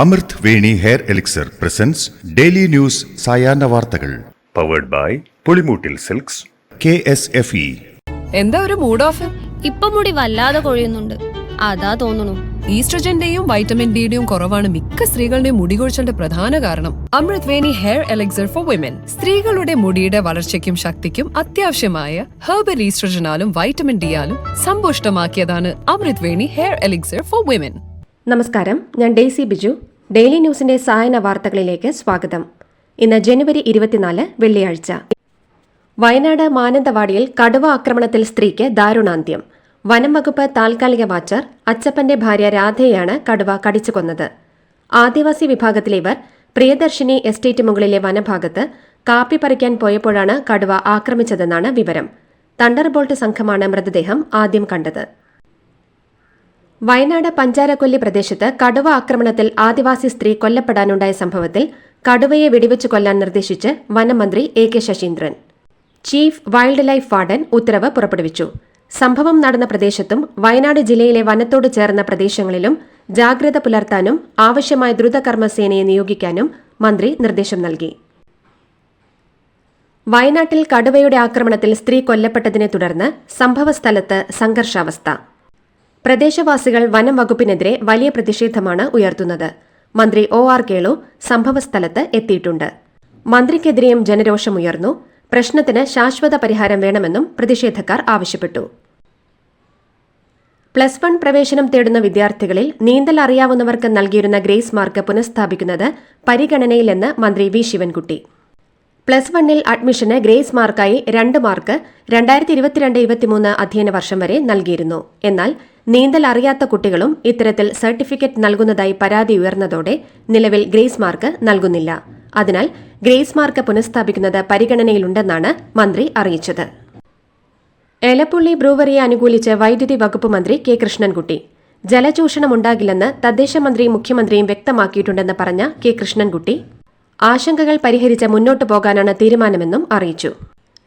അമൃത് Veni hair elixir presents daily news സായാഹ്ന വാർത്തകൾ powered by Pulimoottil silks KSFE. എന്താ ഒരു മൂഡ് ഓഫ്? ഇപ്പൊ മുടി വല്ലാതെ കൊഴിയുന്നുണ്ട്, അതാ തോന്നുന്നു. ഈസ്ട്രജന്റെയും വൈറ്റമിൻ ഡിയുടെയും കുറവാണ് മിക്ക സ്ത്രീകളുടെയും മുടി കൊഴിച്ചിലിന്റെ പ്രധാന കാരണം. അമൃത് Veni hair elixir for women സ്ത്രീകളുടെ മുടിയുടെ വളർച്ചയ്ക്കും ശക്തിക്കും അത്യാവശ്യമായ herbal ഈസ്ട്രജനാലും vitamin ഡിയാലും സമ്പുഷ്ടമാക്കിയതാണ് Amrit Veni hair elixir for women. നമസ്കാരം, ഞാൻ ഡെയ്സി ബിജു. ഡെയിലി ന്യൂസിന്റെ സായന വാർത്തകളിലേക്ക് സ്വാഗതം. ഇന്ന് ജനുവരി 24 വെള്ളിയാഴ്ച. വയനാട് മാനന്തവാടിയിൽ കടുവ ആക്രമണത്തിൽ സ്ത്രീക്ക് ദാരുണാന്ത്യം. വനം വകുപ്പ് താൽക്കാലിക വാച്ചർ അച്ചപ്പന്റെ ഭാര്യ രാധയെയാണ് കടുവ കടിച്ചു കൊന്നത്. ആദിവാസി വിഭാഗത്തിലെ ഇവർ പ്രിയദർശിനി എസ്റ്റേറ്റ് മുകളിലെ വനഭാഗത്ത് കാപ്പി പറിക്കാൻ പോയപ്പോഴാണ് കടുവ ആക്രമിച്ചതെന്നാണ് വിവരം. തണ്ടർബോൾട്ട് സംഘമാണ് മൃതദേഹം ആദ്യം കണ്ടത്. വയനാട് പഞ്ചാരക്കൊല്ലി പ്രദേശത്ത് കടുവ ആക്രമണത്തിൽ ആദിവാസി സ്ത്രീ കൊല്ലപ്പെടാനുണ്ടായ സംഭവത്തിൽ കടുവയെ വെടിവെച്ചു കൊല്ലാൻ നിർദ്ദേശിച്ച് വനമന്ത്രി AK Saseendran. Chief wild life warden ഉത്തരവ് പുറപ്പെടുവിച്ചു. സംഭവം നടന്ന പ്രദേശത്തും വയനാട് ജില്ലയിലെ വനത്തോട് ചേർന്ന പ്രദേശങ്ങളിലും ജാഗ്രത പുലർത്താനും ആവശ്യമായ ദ്രുതകർമ്മസേനയെ നിയോഗിക്കാനും മന്ത്രി നിർദ്ദേശം നൽകി. വയനാട്ടിൽ കടുവയുടെ ആക്രമണത്തിൽ സ്ത്രീ കൊല്ലപ്പെട്ടതിനെ തുടർന്ന് സംഭവസ്ഥലത്ത് സംഘർഷാവസ്ഥ. പ്രദേശവാസികൾ വനം വകുപ്പിനെതിരെ വലിയ പ്രതിഷേധമാണ് ഉയർത്തുന്നത്. മന്ത്രി OR കേളു സംഭവസ്ഥലത്ത് എത്തിയിട്ടുണ്ട്. മന്ത്രിക്കെതിരെയും ജനരോഷമുയർന്നു. പ്രശ്നത്തിന് ശാശ്വത പരിഹാരം വേണമെന്നും പ്രതിഷേധക്കാർ ആവശ്യപ്പെട്ടു. +1 പ്രവേശനം തേടുന്ന വിദ്യാർത്ഥികളിൽ നീന്തൽ അറിയാവുന്നവർക്ക് നൽകിയിരുന്ന ഗ്രേസ് മാർക്ക് പുനഃസ്ഥാപിക്കുന്നത് പരിഗണനയിലെന്ന് മന്ത്രി V ശിവൻകുട്ടി. +1 അഡ്മിഷന് ഗ്രേസ് മാർക്കായി 2 മാർക്ക് 2022-23 അധ്യയന വർഷം വരെ നൽകിയിരുന്നു. എന്നാൽ നീന്തൽ അറിയാത്ത കുട്ടികളും ഇത്തരത്തിൽ സർട്ടിഫിക്കറ്റ് നൽകുന്നതായി പരാതി ഉയർന്നതോടെ നിലവിൽ ഗ്രേസ് മാർക്ക് നൽകുന്നില്ല. അതിനാൽ ഗ്രേസ് മാർക്ക് പുനഃസ്ഥാപിക്കുന്നത് പരിഗണനയിലുണ്ടെന്നാണ് മന്ത്രി അറിയിച്ചത്. എലപ്പുള്ളി ബ്രൂവറിയെ അനുകൂലിച്ച് വൈദ്യുതി വകുപ്പ് മന്ത്രി K കൃഷ്ണൻകുട്ടി. ജലചൂഷണമുണ്ടാകില്ലെന്ന് തദ്ദേശ മന്ത്രിയും മുഖ്യമന്ത്രിയും വ്യക്തമാക്കിയിട്ടുണ്ടെന്ന് പറഞ്ഞ K കൃഷ്ണൻകുട്ടി ആശങ്കകൾ പരിഹരിച്ച് മുന്നോട്ടു പോകാനാണ് തീരുമാനമെന്നും അറിയിച്ചു.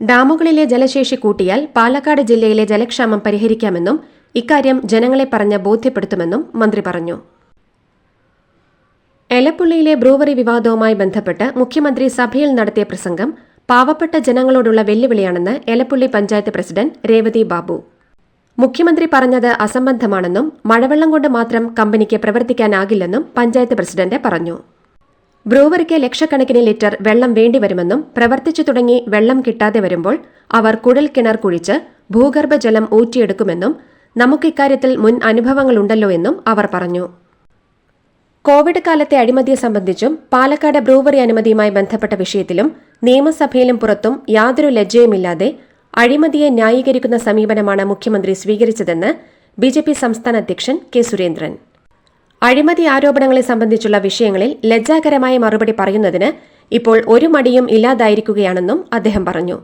ഡാമുകളിലെ ജലശേഷി കൂട്ടിയാൽ പാലക്കാട് ജില്ലയിലെ ജലക്ഷാമം പരിഹരിക്കാമെന്നും ഇക്കാര്യം ജനങ്ങളെ പറഞ്ഞ് ബോധ്യപ്പെടുത്തുമെന്നും മന്ത്രി പറഞ്ഞു. എലപ്പുള്ളിയിലെ ബ്രൂവറി വിവാദവുമായി ബന്ധപ്പെട്ട് മുഖ്യമന്ത്രി സഭയിൽ നടത്തിയ പ്രസംഗം പാവപ്പെട്ട ജനങ്ങളോടുള്ള വെല്ലുവിളിയാണെന്ന് എലപ്പുള്ളി പഞ്ചായത്ത് പ്രസിഡന്റ് രേവതി ബാബു. മുഖ്യമന്ത്രി പറഞ്ഞത് അസംബന്ധമാണെന്നും മഴവെള്ളം കൊണ്ട് മാത്രം കമ്പനിക്ക് പ്രവർത്തിക്കാനാകില്ലെന്നും പഞ്ചായത്ത് പ്രസിഡന്റ് പറഞ്ഞു. ബ്രൂവറിക്ക് ലക്ഷക്കണക്കിന് ലിറ്റർ വെള്ളം വേണ്ടിവരുമെന്നും പ്രവർത്തിച്ചു തുടങ്ങി വെള്ളം കിട്ടാതെ വരുമ്പോൾ അവർ കുഴൽ കിണർ കുഴിച്ച് ഭൂഗർഭജലം ഊറ്റിയെടുക്കുമെന്നും നമുക്കിക്കാര്യത്തിൽ മുൻ അനുഭവങ്ങളുണ്ടല്ലോ എന്നും അവർ പറഞ്ഞു. കോവിഡ് കാലത്തെ അഴിമതിയെ സംബന്ധിച്ചും പാലക്കാട് ബ്രൂവറി അനുമതിയുമായി ബന്ധപ്പെട്ട വിഷയത്തിലും നിയമസഭയിലും പുറത്തും യാതൊരു ലജ്ജയുമില്ലാതെ അഴിമതിയെ ന്യായീകരിക്കുന്ന സമീപനമാണ് മുഖ്യമന്ത്രി സ്വീകരിച്ചതെന്ന് BJP സംസ്ഥാന അധ്യക്ഷൻ K സുരേന്ദ്രൻ. അഴിമതി ആരോപണങ്ങളെ സംബന്ധിച്ചുള്ള വിഷയങ്ങളിൽ ലജ്ജാകരമായ മറുപടി പറയുന്നതിന് ഇപ്പോൾ ഒരു മടിയും ഇല്ലാതായിരിക്കുകയാണെന്നും അദ്ദേഹം പറഞ്ഞു.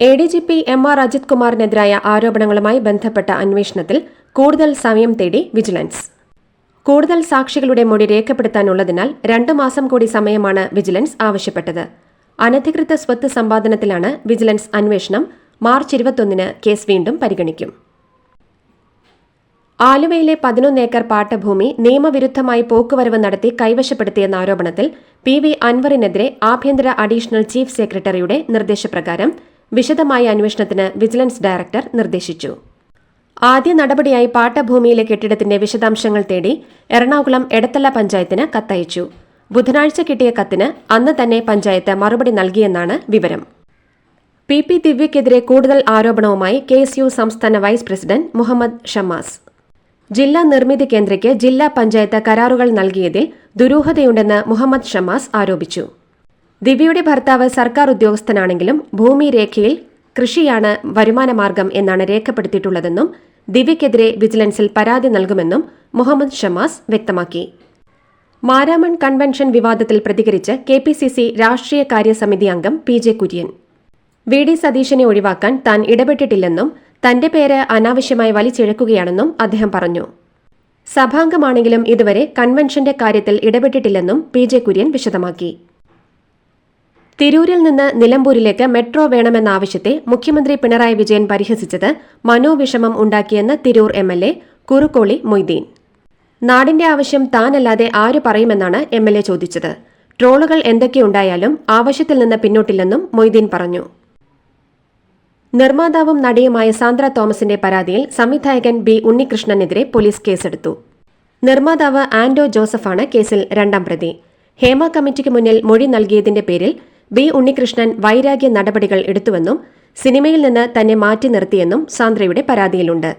ADGP MR അജിത് കുമാറിനെതിരായ ആരോപണങ്ങളുമായി ബന്ധപ്പെട്ട അന്വേഷണത്തിൽ കൂടുതൽ സമയം തേടി വിജിലൻസ്. കൂടുതൽ സാക്ഷികളുടെ മൊഴി രേഖപ്പെടുത്താനുള്ളതിനാൽ 2 മാസം കൂടി സമയമാണ് വിജിലൻസ് ആവശ്യപ്പെട്ടത്. അനധികൃത സ്വത്ത് സമ്പാദനത്തിലാണ് വിജിലൻസ് അന്വേഷണം. മാർച്ച് 21 കേസ് വീണ്ടും പരിഗണിക്കും. ആലുവയിലെ 11 ഏക്കർ പാട്ടഭൂമി നിയമവിരുദ്ധമായി പോക്കുവരവ് നടത്തി കൈവശപ്പെടുത്തിയെന്ന ആരോപണത്തിൽ PV അൻവറിനെതിരെ ആഭ്യന്തര അഡീഷണൽ ചീഫ് സെക്രട്ടറിയുടെ നിർദ്ദേശപ്രകാരം വിശദമായ അന്വേഷണത്തിന് വിജിലൻസ് ഡയറക്ടർ നിർദ്ദേശിച്ചു. ആദ്യ നടപടിയായി പാട്ടഭൂമിയിലെ കെട്ടിടത്തിന്റെ വിശദാംശങ്ങൾ തേടി എറണാകുളം എടത്തല പഞ്ചായത്തിന് കത്തയച്ചു. ബുധനാഴ്ച കിട്ടിയ കത്തിന് അന്ന് തന്നെ പഞ്ചായത്ത് മറുപടി നൽകിയെന്നാണ് വിവരം. PP ദിവ്യക്കെതിരെ കൂടുതൽ ആരോപണവുമായി KSU സംസ്ഥാന വൈസ് പ്രസിഡന്റ് മുഹമ്മദ് ഷമാസ്. ജില്ലാ നിർമ്മിതി കേന്ദ്രയ്ക്ക് ജില്ലാ പഞ്ചായത്ത് കരാറുകൾ നൽകിയതിൽ ദുരൂഹതയുണ്ടെന്ന് മുഹമ്മദ് ഷമാസ് ആരോപിച്ചു. ദിവ്യയുടെ ഭർത്താവ് സർക്കാർ ഉദ്യോഗസ്ഥനാണെങ്കിലും ഭൂമി രേഖയിൽ കൃഷിയാണ് വരുമാനമാർഗം എന്നാണ് രേഖപ്പെടുത്തിയിട്ടുള്ളതെന്നും ദിവ്യക്കെതിരെ വിജിലൻസിൽ പരാതി നൽകുമെന്നും മുഹമ്മദ് ഷമാസ് വ്യക്തമാക്കി. മാരാമൺ കൺവെൻഷൻ വിവാദത്തിൽ പ്രതികരിച്ച് കെപിസിസി രാഷ്ട്രീയ കാര്യസമിതി അംഗം പി.ജെ. കുര്യൻ. വി.ഡി. സതീശനെ ഒഴിവാക്കാൻ താൻ ഇടപെട്ടിട്ടില്ലെന്നും തന്റെ പേര് അനാവശ്യമായി വലിച്ചിഴക്കുകയാണെന്നും അദ്ദേഹം പറഞ്ഞു. സഭാംഗമാണെങ്കിലും ഇതുവരെ കൺവെൻഷന്റെ കാര്യത്തിൽ ഇടപെട്ടിട്ടില്ലെന്നും പി.ജെ. കുര്യൻ വിശദമാക്കി. തിരൂരിൽ നിന്ന് നിലമ്പൂരിലേക്ക് മെട്രോ വേണമെന്ന ആവശ്യത്തെ മുഖ്യമന്ത്രി പിണറായി വിജയൻ പരിഹസിച്ചത് മനോവിഷമം ഉണ്ടാക്കിയെന്ന് തിരൂർ എം.എൽ.എ. കുറുക്കോളി മൊയ്തീൻ. നാടിന്റെ ആവശ്യം താനല്ലാതെ ആര് പറയുമെന്നാണ് എം.എൽ.എ. ചോദിച്ചത്. ട്രോളുകൾ എന്തൊക്കെയുണ്ടായാലും ആവശ്യത്തിൽ നിന്ന് പിന്നോട്ടില്ലെന്നും മൊയ്തീൻ പറഞ്ഞു. നിർമ്മാതാവും നടിയുമായ സാന്ദ്ര തോമസിന്റെ പരാതിയിൽ സംവിധായകൻ ബി. ഉണ്ണികൃഷ്ണനെതിരെ പോലീസ് കേസെടുത്തു. നിർമ്മാതാവ് ആന്റോ ജോസഫാണ് കേസിൽ രണ്ടാം പ്രതി. ഹേമ കമ്മിറ്റിക്ക് മുന്നിൽ മൊഴി നൽകിയതിന്റെ പേരിൽ ബി. ഉണ്ണികൃഷ്ണൻ വൈരാഗ്യ നടപടികൾ എടുത്തുവെന്നും സിനിമയിൽ നിന്ന് തന്നെ മാറ്റി നിർത്തിയെന്നും സാന്ദ്രയുടെ പരാതിയിലുണ്ട്.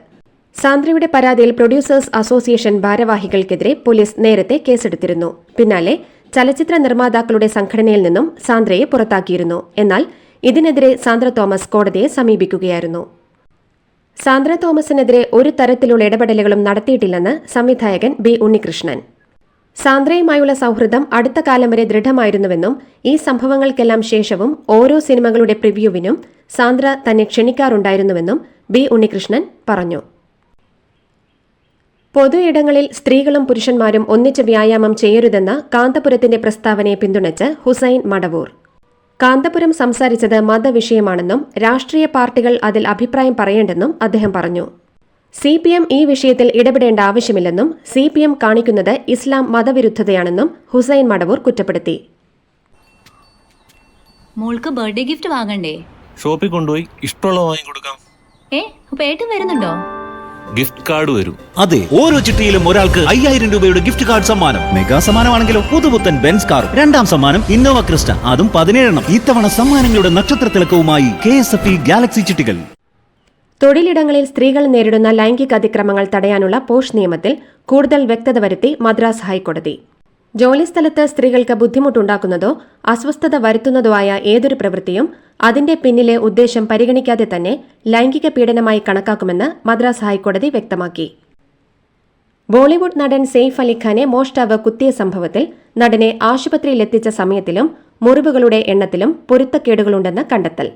സാന്ദ്രയുടെ പരാതിയിൽ പ്രൊഡ്യൂസേഴ്സ് അസോസിയേഷൻ ഭാരവാഹികൾക്കെതിരെ പോലീസ് നേരത്തെ കേസെടുത്തിരുന്നു. പിന്നാലെ ചലച്ചിത്ര നിർമ്മാതാക്കളുടെ സംഘടനയിൽ നിന്നും സാന്ദ്രയെ പുറത്താക്കിയിരുന്നു. എന്നാൽ ഇതിനെതിരെ സാന്ദ്ര തോമസ് കോടതിയെ സമീപിക്കുകയായിരുന്നു. സാന്ദ്ര തോമസിനെതിരെ ഒരു തരത്തിലുള്ള ഇടപെടലുകളും നടത്തിയിട്ടില്ലെന്ന് സംവിധായകൻ ബി. ഉണ്ണികൃഷ്ണൻ. സാന്ദ്രയുമായുള്ള സൌഹൃദം അടുത്ത കാലം വരെ ദൃഢമായിരുന്നുവെന്നും ഈ സംഭവങ്ങൾക്കെല്ലാം ശേഷവും ഓരോ സിനിമകളുടെ പ്രിവ്യൂവിനും സാന്ദ്ര തന്നെ ക്ഷണിക്കാറുണ്ടായിരുന്നുവെന്നും ബി. ഉണ്ണികൃഷ്ണൻ പറഞ്ഞു. പൊതു ഇടങ്ങളിൽ സ്ത്രീകളും പുരുഷന്മാരും ഒന്നിച്ച് വ്യായാമം ചെയ്യരുതെന്ന കാന്തപുരത്തിന്റെ പ്രസ്താവനയെ പിന്തുണച്ച് ഹുസൈൻ മടവൂർ. കാന്തപുരം സംസാരിച്ചത് മതവിഷയമാണെന്നും രാഷ്ട്രീയ പാർട്ടികൾ അതിൽ അഭിപ്രായം പറയേണ്ടെന്നും അദ്ദേഹം പറഞ്ഞു. CPM ഈ വിഷയത്തിൽ ഇടപെടേണ്ട ആവശ്യമില്ലെന്നും CPM കാണിക്കുന്നത് ഇസ്ലാം മതവിരുദ്ധതയാണെന്നും ഹുസൈൻ മടവൂർ കുറ്റപ്പെടുത്തി. മോൾക്ക് ബർത്ത്ഡേ ഗിഫ്റ്റ് വാങ്ങണ്ടേ? ഷോപ്പിൽ കൊണ്ടുപോയി ഇഷ്ടമുള്ള വാങ്ങിക്കൊടുക്കാം. അപ്പൊ ഏട്ടൻ വരുന്നുണ്ടോ? ഗിഫ്റ്റ് കാർഡ് വരും. അതെ, ഓരോ ചിട്ടിയിലും ഒരാൾക്ക് 5000 രൂപയുടെ ഗിഫ്റ്റ് കാർഡ് സമ്മാനം. മെഗാ സമ്മാനമാണെങ്കിലോ പുതുപുത്തൻ ബെൻസ് കാർ. രണ്ടാം സമ്മാനം ഇന്നോവ ക്രിസ്റ്റ, അതും 17. ഇത്തവണ സമ്മാനങ്ങളുടെ നക്ഷത്ര തിളക്കവുമായി KSFE ഗാലക്സി ചിട്ടികൾ. തൊഴിലിടങ്ങളിൽ സ്ത്രീകൾ നേരിടുന്ന ലൈംഗിക അതിക്രമങ്ങൾ തടയാനുള്ള പോഷ് നിയമത്തിൽ കൂടുതൽ വ്യക്തത വരുത്തി മദ്രാസ് ഹൈക്കോടതി. ജോലിസ്ഥലത്ത് സ്ത്രീകൾക്ക് ബുദ്ധിമുട്ടുണ്ടാക്കുന്നതോ അസ്വസ്ഥത വരുത്തുന്നതോ ആയ ഏതൊരു പ്രവൃത്തിയും അതിന്റെ പിന്നിലെ ഉദ്ദേശം പരിഗണിക്കാതെ തന്നെ ലൈംഗിക പീഡനമായി കണക്കാക്കുമെന്ന് മദ്രാസ് ഹൈക്കോടതി വ്യക്തമാക്കി. ബോളിവുഡ് നടൻ സെയ്ഫ് അലിഖാനെ മോഷ്ടാവ് കുത്തിയ സംഭവത്തിൽ നടനെ ആശുപത്രിയിലെത്തിച്ച സമയത്തിലും മുറിവുകളുടെ എണ്ണത്തിലും പൊരുത്തക്കേടുകളുണ്ടെന്ന് കണ്ടെത്തൽ.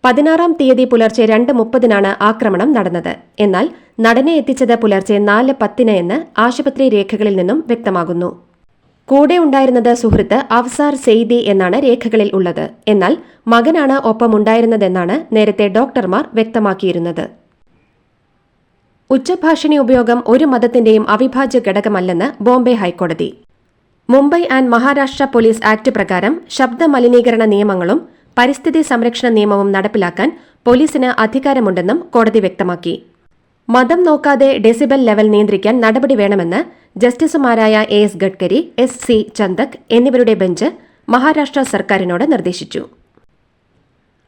16-ാം തീയതി പുലർച്ചെ 2:30-നാണ് ആക്രമണം നടന്നത്. എന്നാൽ നടനെ എത്തിച്ചത് പുലർച്ചെ 4:10 എന്ന് ആശുപത്രി രേഖകളിൽ നിന്നും വ്യക്തമാകുന്നു. കൂടെ ഉണ്ടായിരുന്നത് സുഹൃത്ത് അഫ്സാർ സെയ്ദി എന്നാണ് രേഖകളിൽ ഉള്ളത്. എന്നാൽ മകനാണ് ഒപ്പമുണ്ടായിരുന്നതെന്നാണ് നേരത്തെ ഡോക്ടർമാർ വ്യക്തമാക്കിയിരുന്നത്. ഉച്ചഭാഷിണി ഉപയോഗം ഒരു മതത്തിന്റെയും അവിഭാജ്യ ഘടകമല്ലെന്ന് ബോംബെ ഹൈക്കോടതി. Mumbai and Maharashtra police act പ്രകാരം ശബ്ദ മലിനീകരണ നിയമങ്ങളും പരിസ്ഥിതി സംരക്ഷണ നിയമവും നടപ്പിലാക്കാൻ പോലീസിന് അധികാരമുണ്ടെന്നും കോടതി വ്യക്തമാക്കി. മതം നോക്കാതെ ഡെസിബൽ ലെവൽ നിയന്ത്രിക്കാൻ നടപടി വേണമെന്ന് ജസ്റ്റിസുമാരായ AS ഗഡ്കരി, SC ചന്ദക് എന്നിവരുടെ ബെഞ്ച് മഹാരാഷ്ട്ര സർക്കാരിനോട് നിർദ്ദേശിച്ചു.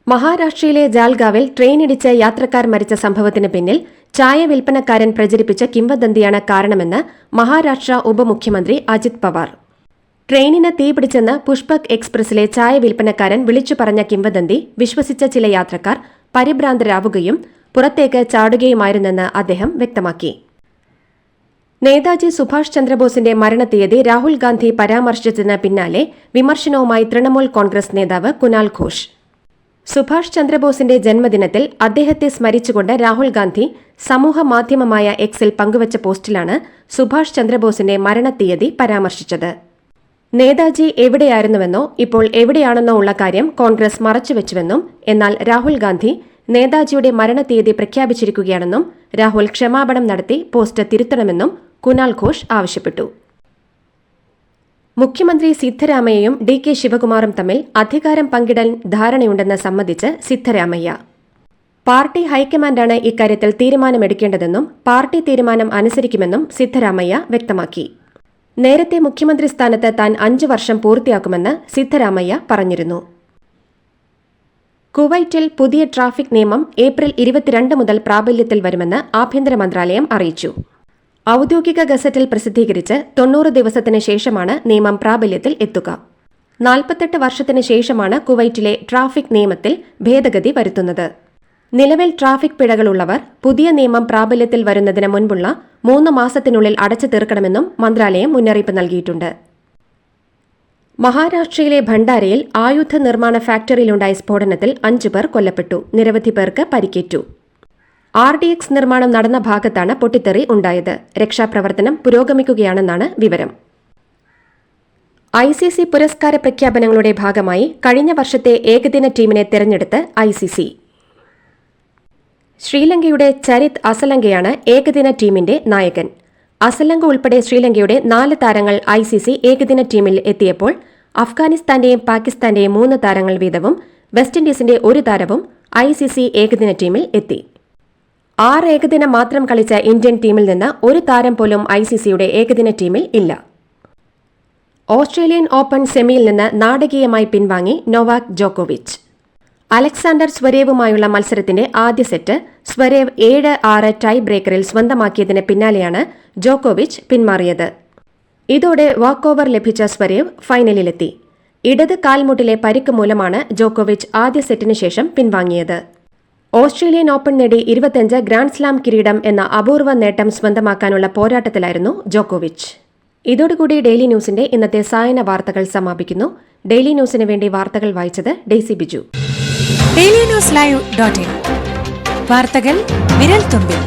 മഹാരാഷ്ട്രയിലെ ജാൽഗാവിൽ ട്രെയിനിടിച്ച് യാത്രക്കാർ മരിച്ച സംഭവത്തിന് പിന്നിൽ ചായ വിൽപ്പനക്കാരൻ പ്രചരിപ്പിച്ച കിംവദന്തിയാണ് കാരണമെന്ന് മഹാരാഷ്ട്ര ഉപമുഖ്യമന്ത്രി അജിത് പവാർ. ട്രെയിനിന് തീപിടിച്ചെന്ന് പുഷ്പക് എക്സ്പ്രസിലെ ചായ വിൽപ്പനക്കാരൻ വിളിച്ചു പറഞ്ഞ കിംവദന്തി വിശ്വസിച്ച ചില യാത്രക്കാർ പരിഭ്രാന്തരാവുകയും പുറത്തേക്ക് ചാടുകയുമായിരുന്നെന്ന് അദ്ദേഹം വ്യക്തമാക്കി. നേതാജി സുഭാഷ് ചന്ദ്രബോസിന്റെ മരണത്തീയതി രാഹുൽ ഗാന്ധി പരാമർശിച്ചതിന് പിന്നാലെ വിമർശനവുമായി തൃണമൂൽ കോൺഗ്രസ് നേതാവ് കുനാൽ ഘോഷ്. സുഭാഷ് ചന്ദ്രബോസിന്റെ ജന്മദിനത്തിൽ അദ്ദേഹത്തെ സ്മരിച്ചുകൊണ്ട് രാഹുൽ ഗാന്ധി സമൂഹമാധ്യമമായ എക്സിൽ പങ്കുവച്ച പോസ്റ്റിലാണ് സുഭാഷ് ചന്ദ്രബോസിന്റെ മരണത്തീയതി പരാമർശിച്ചത്. നേതാജി എവിടെയായിരുന്നുവെന്നോ ഇപ്പോൾ എവിടെയാണെന്നോ ഉള്ള കാര്യം കോൺഗ്രസ് മറച്ചുവെച്ചുവെന്നും എന്നാൽ രാഹുൽ ഗാന്ധി നേതാജിയുടെ മരണത്തീയതി പ്രഖ്യാപിച്ചിരിക്കുകയാണെന്നും രാഹുൽ ക്ഷമാപണം നടത്തി പോസ്റ്റ് തിരുത്തണമെന്നും കുനാൽ ഘോഷ് ആവശ്യപ്പെട്ടു. മുഖ്യമന്ത്രി സിദ്ധരാമയ്യയും DK ശിവകുമാറും തമ്മിൽ അധികാരം പങ്കിടാൻ ധാരണയുണ്ടെന്ന് സമ്മതിച്ച് സിദ്ധരാമയ്യ. പാർട്ടി ഹൈക്കമാൻഡാണ് ഇക്കാര്യത്തിൽ തീരുമാനമെടുക്കേണ്ടതെന്നും പാർട്ടി തീരുമാനം അനുസരിക്കുമെന്നും സിദ്ധരാമയ്യ വ്യക്തമാക്കി. നേരത്തെ മുഖ്യമന്ത്രി സ്ഥാനത്ത് താൻ 5 വർഷം പൂർത്തിയാക്കുമെന്ന് സിദ്ധരാമയ്യ പറഞ്ഞിരുന്നു. കുവൈറ്റിൽ പുതിയ ട്രാഫിക് നിയമം ഏപ്രിൽ 22 മുതൽ പ്രാബല്യത്തിൽ വരുമെന്ന് ആഭ്യന്തര മന്ത്രാലയം അറിയിച്ചു. ഔദ്യോഗിക ഗസറ്റിൽ പ്രസിദ്ധീകരിച്ച് 90 ദിവസത്തിന് ശേഷമാണ് നിയമം പ്രാബല്യത്തിൽ എത്തുക. 48 വർഷത്തിന് ശേഷമാണ് കുവൈറ്റിലെ ട്രാഫിക് നിയമത്തിൽ ഭേദഗതി വരുത്തുന്നത്. നിലവിൽ ട്രാഫിക് പിഴകളുള്ളവർ പുതിയ നിയമം പ്രാബല്യത്തിൽ വരുന്നതിന് മുൻപുള്ള 3 മാസത്തിനുള്ളിൽ അടച്ചു തീർക്കണമെന്നും മന്ത്രാലയം മുന്നറിയിപ്പ് നൽകിയിട്ടുണ്ട്. മഹാരാഷ്ട്രയിലെ ഭണ്ഡാരയിൽ ആയുധ നിർമ്മാണ ഫാക്ടറിയിലുണ്ടായ സ്ഫോടനത്തിൽ 5 പേർ കൊല്ലപ്പെട്ടു. നിരവധി പേർക്ക് പരിക്കേറ്റു. RDX നിർമ്മാണം നടന്ന ഭാഗത്താണ് പൊട്ടിത്തെറി ഉണ്ടായത്. രക്ഷാപ്രവർത്തനം പുരോഗമിക്കുകയാണെന്നാണ് വിവരം. ICC പുരസ്കാര പ്രഖ്യാപനങ്ങളുടെ ഭാഗമായി കഴിഞ്ഞ വർഷത്തെ ഏകദിന ടീമിനെ തെരഞ്ഞെടുത്ത് ICC. ശ്രീലങ്കയുടെ ചരിത് അസലങ്കയാണ് ഏകദിന ടീമിന്റെ നായകൻ. അസലങ്ക ഉൾപ്പെടെ ശ്രീലങ്കയുടെ 4 താരങ്ങൾ ICC ഏകദിന ടീമിൽ എത്തിയപ്പോൾ അഫ്ഗാനിസ്ഥാന്റെയും പാകിസ്ഥാന്റെയും 3 താരങ്ങൾ വീതവും വെസ്റ്റ് ഇൻഡീസിന്റെ 1 താരവും ICC ഏകദിന ടീമിൽ എത്തി. 6 ഏകദിനം മാത്രം കളിച്ച ഇന്ത്യൻ ടീമിൽ നിന്ന് 1 താരം പോലും ICCയുടെ ഏകദിന ടീമിൽ ഇല്ല. ഓസ്ട്രേലിയൻ ഓപ്പൺ സെമിയിൽ നിന്ന് നാടകീയമായി പിൻവാങ്ങി നൊവാക് ജോക്കോവിച്ച്. അലക്സാണ്ടർ സ്വരേവുമായുള്ള മത്സരത്തിന്റെ ആദ്യ സെറ്റ് സ്വരേവ് 7-6 ടൈ ബ്രേക്കറിൽ സ്വന്തമാക്കിയതിന് പിന്നാലെയാണ് ജോക്കോവിച്ച് പിന്മാറിയത്. ഇതോടെ വാക്ക് ഓവർ ലഭിച്ച സ്വരേവ് ഫൈനലിലെത്തി. ഇടത് കാൽമുട്ടിലെ പരിക്ക് മൂലമാണ് ജോക്കോവിച്ച് ആദ്യ സെറ്റിന് ശേഷം പിൻവാങ്ങിയത്. ഓസ്ട്രേലിയൻ ഓപ്പൺ നേടി 25 ഗ്രാൻഡ് സ്ലാം കിരീടം എന്ന അപൂർവ നേട്ടം സ്വന്തമാക്കാനുള്ള പോരാട്ടത്തിലായിരുന്നു ജോക്കോവിച്ച്. ഇതോടുകൂടി ഡെയിലി ന്യൂസിന്റെ ഇന്നത്തെ സായന വാർത്തകൾ സമാപിക്കുന്നു. ഡെയിലി ന്യൂസിന് വേണ്ടി വാർത്തകൾ വായിച്ചത് ഡെയ്സി ബിജു. DailyNewsLive.in വാർത്തകൾ വിരൽ തുമ്പിൽ.